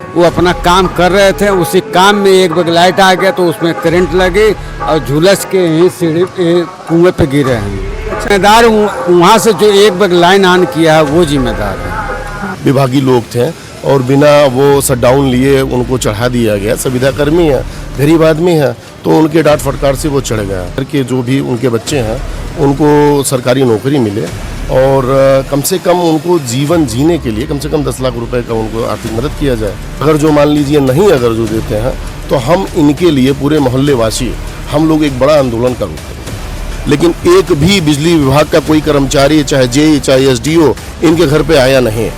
वो अपना काम कर रहे थे। उसी काम में एक बग लाइट आ गया तो उसमें करंट लगी और झुलस के ही सीढ़ी कुएं पे गिरे हैं। जिम्मेदार वहाँ से जो एक बग लाइन ऑन किया है वो जिम्मेदार है। विभागीय लोग थे और बिना वो शटडाउन लिए उनको चढ़ा दिया गया। संविदा कर्मी है, गरीब आदमी है, तो उनके डांट फटकार से वो चढ़ गया। करके जो भी उनके बच्चे हैं उनको सरकारी नौकरी मिले और कम से कम उनको जीवन जीने के लिए कम से कम 10 लाख रुपए का उनको आर्थिक मदद किया जाए। अगर जो मान लीजिए नहीं अगर जो देते हैं तो हम इनके लिए पूरे मोहल्ले वासी हम लोग एक बड़ा आंदोलन कर रहे हैं। लेकिन एक भी बिजली विभाग का कोई कर्मचारी चाहे जेई चाहे एसडीओ इनके घर पे आया नहीं।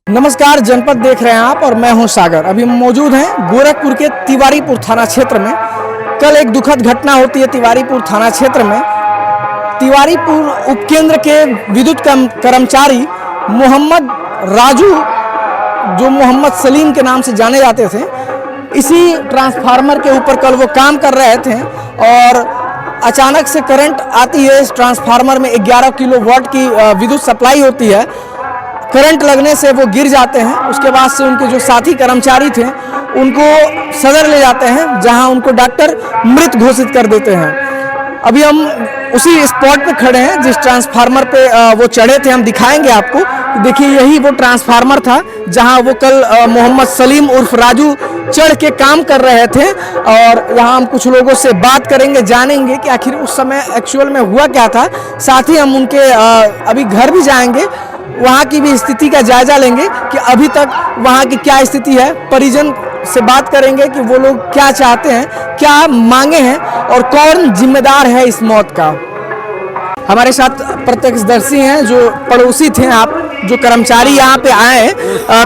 नमस्कार, जनपद देख रहे हैं आप और मैं हूं सागर। अभी मौजूद हैं गोरखपुर के तिवारीपुर थाना क्षेत्र में। कल एक दुखद घटना होती है तिवारीपुर थाना क्षेत्र में। तिवारीपुर उपकेंद्र के विद्युत कर्मचारी मोहम्मद राजू, जो मोहम्मद सलीम के नाम से जाने जाते थे, इसी ट्रांसफार्मर के ऊपर कल वो काम कर रहे थे और अचानक से करंट आती है। इस ट्रांसफार्मर में 11 किलोवाट की विद्युत सप्लाई होती है। करंट लगने से वो गिर जाते हैं। उसके बाद से उनके जो साथी कर्मचारी थे उनको सदर ले जाते हैं, जहां उनको डॉक्टर मृत घोषित कर देते हैं। अभी हम उसी स्पॉट पे खड़े हैं जिस ट्रांसफार्मर पे वो चढ़े थे। हम दिखाएंगे आपको। देखिए, यही वो ट्रांसफार्मर था जहां वो कल मोहम्मद सलीम उर्फ राजू चढ़ के काम कर रहे थे। और यहाँ हम कुछ लोगों से बात करेंगे, जानेंगे कि आखिर उस समय एक्चुअल में हुआ क्या था। साथ ही हम उनके अभी घर भी जाएंगे, वहाँ की भी स्थिति का जायजा लेंगे कि अभी तक वहाँ की क्या स्थिति है। परिजन से बात करेंगे कि वो लोग क्या चाहते हैं, क्या मांगे हैं और कौन जिम्मेदार है इस मौत का। हमारे साथ प्रत्यक्षदर्शी हैं, जो पड़ोसी थे। आप जो कर्मचारी यहाँ पे आए,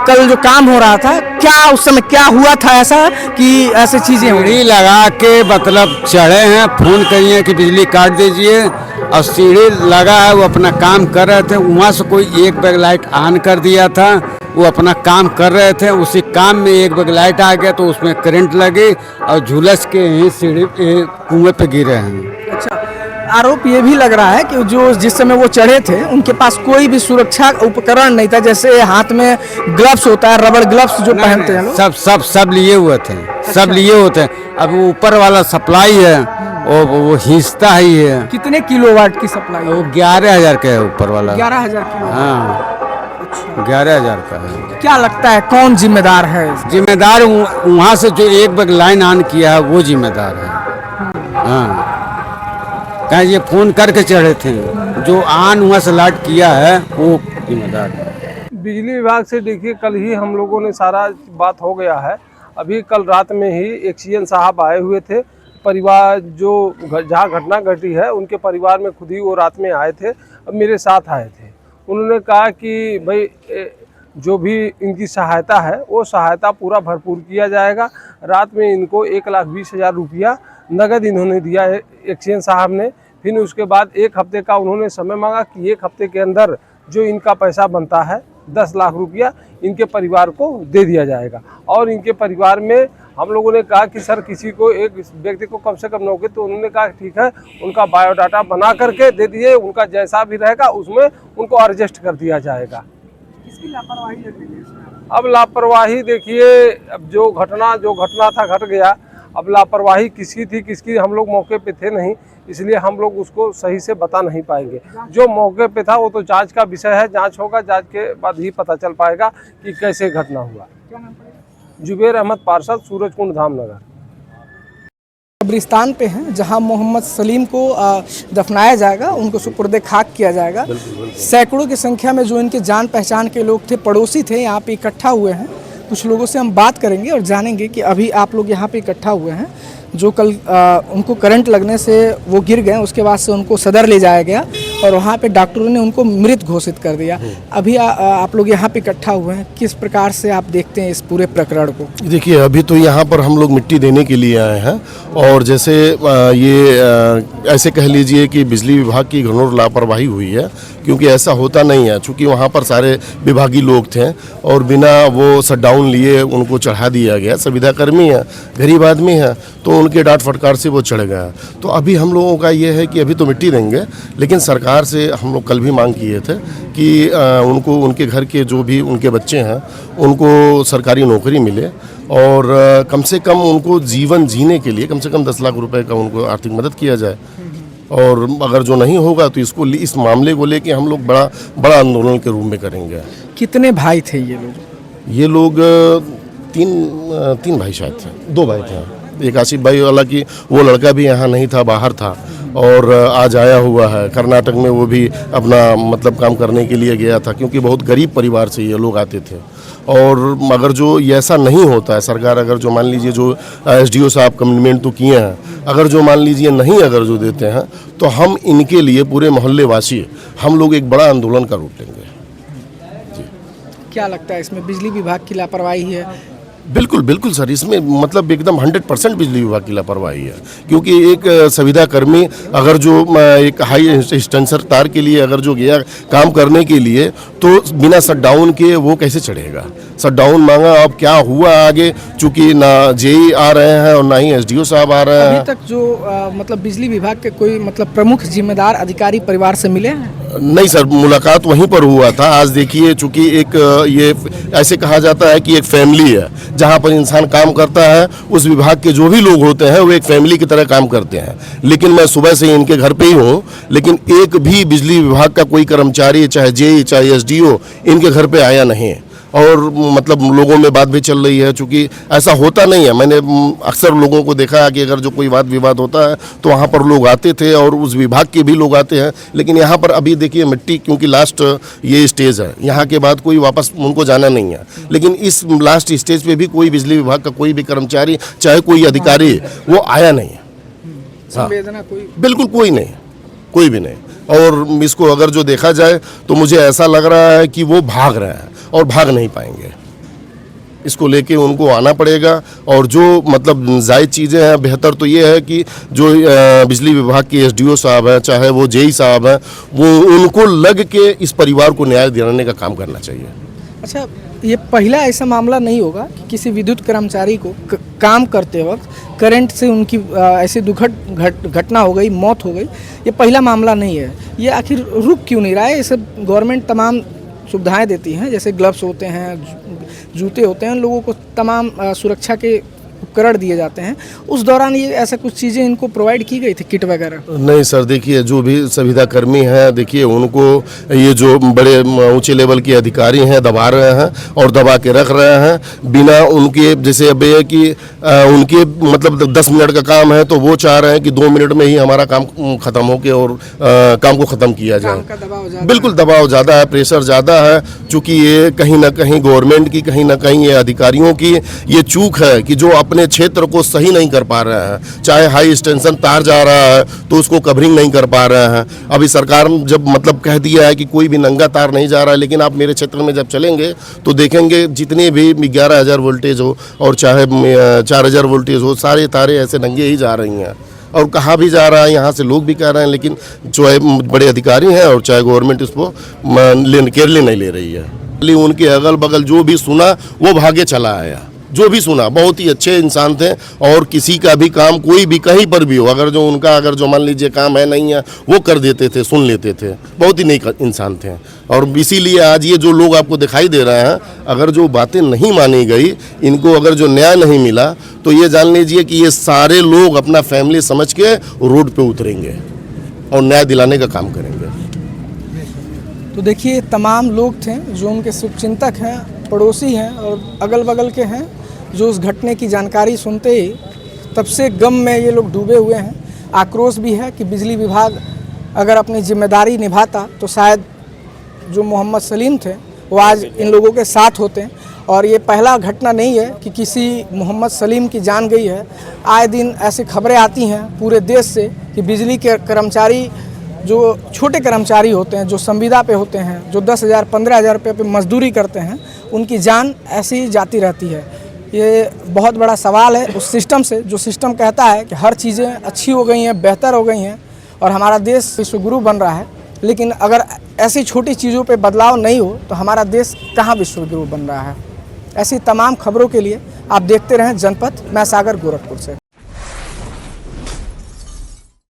कल जो काम हो रहा था, क्या उस समय क्या हुआ था ऐसा कि ऐसी चीजें सीढ़ी लगा के मतलब चढ़े हैं, फोन करिए कि बिजली काट दीजिए और सीढ़ी लगा है, वो अपना काम कर रहे थे। वहाँ से कोई एक बग लाइट ऑन कर दिया था, वो अपना काम कर रहे थे। उसी काम में एक बग लाइट आ गया तो उसमें करंट लगी और झुलस के ही सीढ़ी कुएं पे गिरे हैं। अच्छा, आरोप ये भी लग रहा है कि जो जिस समय वो चढ़े थे उनके पास कोई भी सुरक्षा उपकरण नहीं था, जैसे हाथ में ग्लव्स होता है, रबड़ ग्लव्स जो पहनते हैं लोग, सब लिए हुए थे। सब लिए होते हैं। अब ऊपर वाला सप्लाई है वो हिस्सा ही है। कितने किलोवाट की सप्लाई? वो 11,000 का है ऊपर वाला। 11,000 किलो। हाँ, 11,000 का है। क्या लगता है कौन जिम्मेदार है? जिम्मेदार वहाँ से जो एक बग लाइन ऑन किया है वो जिम्मेदार है। हाँ, कहीं ये फोन करके चढ़े थे, जो ऑन वहाँ से लाइट किया है वो जिम्मेदार है। बिजली विभाग से देखिए, कल ही हम लोगों ने सारा बात हो गया है। अभी कल रात में ही एक सीएन साहब आए हुए थे। परिवार जो जहाँ घटना घटी है उनके परिवार में खुद ही वो रात में आए थे, अब मेरे साथ आए थे। उन्होंने कहा कि भाई जो भी इनकी सहायता है वो सहायता पूरा भरपूर किया जाएगा। रात में इनको 1,20,000 रुपया नगद इन्होंने दिया है एक्सीएन साहब ने। फिर उसके बाद 1 हफ्ते का उन्होंने समय मांगा कि 1 हफ्ते के अंदर जो इनका पैसा बनता है 10 लाख रुपया इनके परिवार को दे दिया जाएगा। और इनके परिवार में हम लोगों ने कहा कि सर किसी को एक व्यक्ति को कम से कम नौकरी, तो उन्होंने कहा ठीक है, उनका बायोडाटा बना करके दे दिए, उनका जैसा भी रहेगा उसमें उनको एडजस्ट कर दिया जाएगा। इसकी लापरवाही लग रही है। अब लापरवाही देखिए, अब जो घटना था घट गया। अब लापरवाही किसकी थी किसकी हम लोग मौके पे थे नहीं, इसलिए हम लोग उसको सही से बता नहीं पाएंगे। जो मौके पे था वो तो जांच का विषय है, जांच होगा, जांच के बाद ही पता चल पाएगा कि कैसे घटना हुआ। जुबेर अहमद पार्षद, सूरजकुंड धामनगर। कब्रिस्तान पे हैं जहां मोहम्मद सलीम को दफनाया जाएगा, उनको सुपुर्दे खाक किया जाएगा। सैकड़ों की संख्या में जो इनके जान पहचान के लोग थे, पड़ोसी थे, यहाँ पे इकट्ठा हुए हैं। कुछ लोगों से हम बात करेंगे और जानेंगे कि अभी आप लोग यहाँ पे इकट्ठा हुए हैं, जो कल उनको करंट लगने से वो गिर गए, उसके बाद से उनको सदर ले जाया गया और वहाँ पे डॉक्टरों ने उनको मृत घोषित कर दिया। अभी आप लोग यहाँ पे इकट्ठा हुए हैं, किस प्रकार से आप देखते हैं इस पूरे प्रकरण को? देखिए, अभी तो यहाँ पर हम लोग मिट्टी देने के लिए आए हैं और जैसे ऐसे कह लीजिए कि बिजली विभाग की घनौर लापरवाही हुई है, क्योंकि ऐसा होता नहीं है। चूँकि वहाँ पर सारे विभागीय लोग थे और बिना वो शटडाउन लिए उनको चढ़ा दिया गया। संविदा कर्मी है, गरीब आदमी है, तो उनके डांट फटकार से वो चढ़ गया। तो अभी हम लोगों का ये है कि अभी तो मिट्टी देंगे, लेकिन सरकार सरकार से हम लोग कल भी मांग किए थे कि उनको उनके घर के जो भी उनके बच्चे हैं उनको सरकारी नौकरी मिले और कम से कम उनको जीवन जीने के लिए कम से कम 10 लाख रुपए का उनको आर्थिक मदद किया जाए। और अगर जो नहीं होगा तो इस मामले को लेके हम लोग बड़ा आंदोलन के रूप में करेंगे। कितने भाई थे ये लोग? ये लोग तीन भाई शायद थे, 2 भाई थे। एक आसिफ भाई, हालांकि वो लड़का भी यहाँ नहीं था, बाहर था और आज आया हुआ है कर्नाटक में। वो भी अपना मतलब काम करने के लिए गया था, क्योंकि बहुत गरीब परिवार से ये लोग आते थे। और अगर जो ये ऐसा नहीं होता है, सरकार अगर जो मान लीजिए जो एसडीओ साहब कमिटमेंट तो किए हैं, अगर जो मान लीजिए नहीं अगर जो देते हैं तो हम इनके लिए पूरे मोहल्ले वासी हम लोग एक बड़ा आंदोलन का रूप लेंगे। क्या लगता है इसमें बिजली विभाग की लापरवाही है? बिल्कुल बिल्कुल सर, इसमें मतलब एकदम 100% बिजली विभाग की लापरवाही है। क्योंकि एक संविदा कर्मी अगर जो एक हाई एक्सटेंसर तार के लिए अगर जो गया काम करने के लिए, तो बिना शटडाउन के वो कैसे चढ़ेगा? शटडाउन मांगा, अब क्या हुआ आगे, चूंकि ना जेई आ रहे हैं और ना ही एसडीओ साहब आ रहे हैं। अभी तक जो मतलब बिजली विभाग के कोई मतलब प्रमुख जिम्मेदार अधिकारी परिवार से मिले हैं? नहीं सर, मुलाकात वहीं पर हुआ था। आज देखिए, चूंकि एक ये ऐसे कहा जाता है कि एक फैमिली है जहां पर इंसान काम करता है, उस विभाग के जो भी लोग होते हैं वो एक फैमिली की तरह काम करते हैं। लेकिन मैं सुबह से इनके घर पे ही हूँ, लेकिन एक भी बिजली विभाग का कोई कर्मचारी, चाहे जेई चाहे एसडीओ, इनके घर पे आया नहीं है। और मतलब लोगों में बात भी चल रही है, चूँकि ऐसा होता नहीं है। मैंने अक्सर लोगों को देखा है कि अगर जो कोई वाद विवाद होता है तो वहाँ पर लोग आते थे और उस विभाग के भी लोग आते हैं। लेकिन यहाँ पर अभी देखिए मिट्टी, क्योंकि लास्ट ये स्टेज है, यहाँ के बाद कोई वापस उनको जाना नहीं है। लेकिन इस लास्ट स्टेज पे भी कोई बिजली विभाग का कोई भी कर्मचारी, चाहे कोई अधिकारी, वो आया नहीं है। संवेदना कोई? बिल्कुल कोई नहीं, कोई भी नहीं। और इसको अगर जो देखा जाए तो मुझे ऐसा लग रहा है कि वो भाग रहे हैं और भाग नहीं पाएंगे। इसको लेके उनको आना पड़ेगा। और जो मतलब जायज़ चीज़ें हैं, बेहतर तो ये है कि जो बिजली विभाग के एसडीओ साहब हैं, चाहे वो जेई साहब हैं, वो उनको लग के इस परिवार को न्याय दिलाने का काम करना चाहिए। अच्छा, ये पहला ऐसा मामला नहीं होगा कि किसी विद्युत कर्मचारी को काम करते वक्त करंट से उनकी ऐसी दुखद घटना हो गई, मौत हो गई। ये पहला मामला नहीं है। ये आखिर रुक क्यों नहीं रहा है? इसे गवर्नमेंट तमाम सुविधाएं देती हैं, जैसे ग्लव्स होते हैं, जूते होते हैं, लोगों को तमाम सुरक्षा के उपकरण दिए जाते हैं। उस दौरान ये ऐसा कुछ चीज़ें इनको प्रोवाइड की गई थी, किट वगैरह? नहीं सर, देखिए जो भी संविदा कर्मी हैं, देखिए उनको ये जो बड़े ऊंचे लेवल के अधिकारी हैं दबा रहे हैं और दबा के रख रहे हैं बिना उनके। जैसे अब ये कि उनके मतलब 10 मिनट का काम है तो वो चाह रहे हैं कि 2 मिनट में ही हमारा काम ख़त्म हो के और काम को ख़त्म किया जाए। बिल्कुल दबाव ज़्यादा है, प्रेशर ज़्यादा है। चूँकि ये कहीं ना कहीं गवर्नमेंट की, कहीं ना कहीं ये अधिकारियों की ये चूक है कि जो अपने क्षेत्र को सही नहीं कर पा रहे हैं। चाहे हाई एक्सटेंशन तार जा रहा है तो उसको कवरिंग नहीं कर पा रहे हैं। अभी सरकार जब मतलब कह दिया है कि कोई भी नंगा तार नहीं जा रहा है, लेकिन आप मेरे क्षेत्र में जब चलेंगे तो देखेंगे जितने भी 11,000 वोल्टेज हो और चाहे 4,000 वोल्टेज हो, सारे तारे ऐसे नंगे ही जा रही हैं। और कहा भी जा रहा है, यहाँ से लोग भी कह रहे हैं, लेकिन जो है बड़े अधिकारी हैं और चाहे गवर्नमेंट इसको केयर नहीं ले रही है। उनके अगल बगल जो भी सुना वो भागे चला आया। जो भी सुना, बहुत ही अच्छे इंसान थे और किसी का भी काम कोई भी कहीं पर भी हो, अगर जो उनका अगर जो मान लीजिए काम है नहीं है, वो कर देते थे, सुन लेते थे। बहुत ही नेक इंसान थे। और इसीलिए आज ये जो लोग आपको दिखाई दे रहे हैं, अगर जो बातें नहीं मानी गई, इनको अगर जो न्याय नहीं मिला, तो ये जान लीजिए कि ये सारे लोग अपना फैमिली समझ के रोड पे उतरेंगे और न्याय दिलाने का काम करेंगे। तो देखिए, तमाम लोग थे जो उनके शुभचिंतक हैं, पड़ोसी हैं और अगल बगल के हैं, जो उस घटने की जानकारी सुनते ही तब से गम में ये लोग डूबे हुए हैं। आक्रोश भी है कि बिजली विभाग अगर अपनी जिम्मेदारी निभाता तो शायद जो मोहम्मद सलीम थे वो आज इन लोगों के साथ होते हैं। और ये पहला घटना नहीं है कि किसी मोहम्मद सलीम की जान गई है। आए दिन ऐसी खबरें आती हैं पूरे देश से कि बिजली के कर्मचारी, जो छोटे कर्मचारी होते हैं, जो संविदा पे होते हैं, जो 10,000 15,000 रुपये पे मजदूरी करते हैं, उनकी जान ऐसे ही जाती रहती है। ये बहुत बड़ा सवाल है उस सिस्टम से, जो सिस्टम कहता है कि हर चीज़ें अच्छी हो गई हैं, बेहतर हो गई हैं और हमारा देश विश्वगुरु बन रहा है। लेकिन अगर ऐसी छोटी चीज़ों पे बदलाव नहीं हो तो हमारा देश कहाँ विश्वगुरु बन रहा है। ऐसी तमाम खबरों के लिए आप देखते रहें जनपद। मैं सागर, गोरखपुर से।